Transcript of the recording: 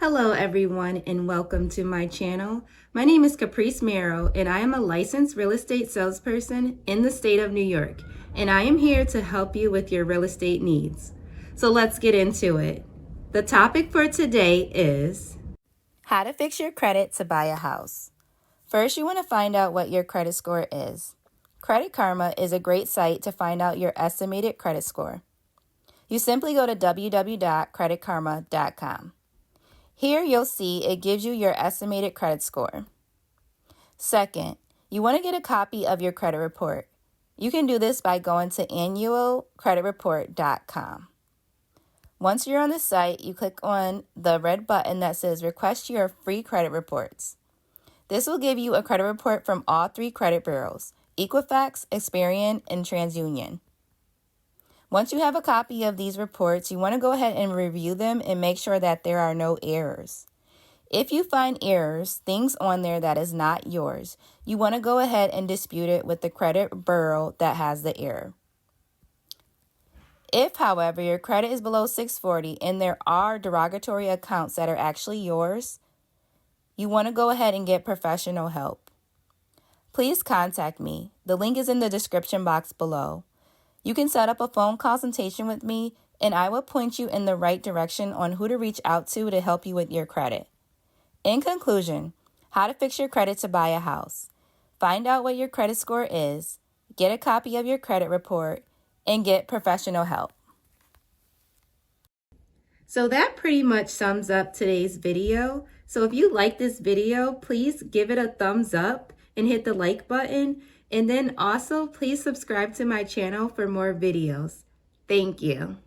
Hello everyone and welcome to my channel. My name is Caprice Mero and I am a licensed real estate salesperson in the state of New York, and I am here to help you with your real estate needs. So let's get into it. The topic for today is how to fix your credit to buy a house. First, you want to find out what your credit score is. Credit Karma is a great site to find out your estimated credit score. You simply go to www.creditkarma.com. Here you'll see it gives you your estimated credit score. Second, you want to get a copy of your credit report. You can do this by going to annualcreditreport.com. Once you're on the site, you click on the red button that says Request Your Free Credit Reports. This will give you a credit report from all 3 credit bureaus, Equifax, Experian, and TransUnion. Once you have a copy of these reports, you want to go ahead and review them and make sure that there are no errors. If you find errors, things on there that is not yours, you want to go ahead and dispute it with the credit bureau that has the error. If, however, your credit is below 640 and there are derogatory accounts that are actually yours, you want to go ahead and get professional help. Please contact me. The link is in the description box below. You can set up a phone consultation with me, and I will point you in the right direction on who to reach out to help you with your credit. In conclusion, how to fix your credit to buy a house. Find out what your credit score is, get a copy of your credit report, and get professional help. So that pretty much sums up today's video. So if you like this video, please give it a thumbs up and hit the like button. And then also please subscribe to my channel for more videos. Thank you.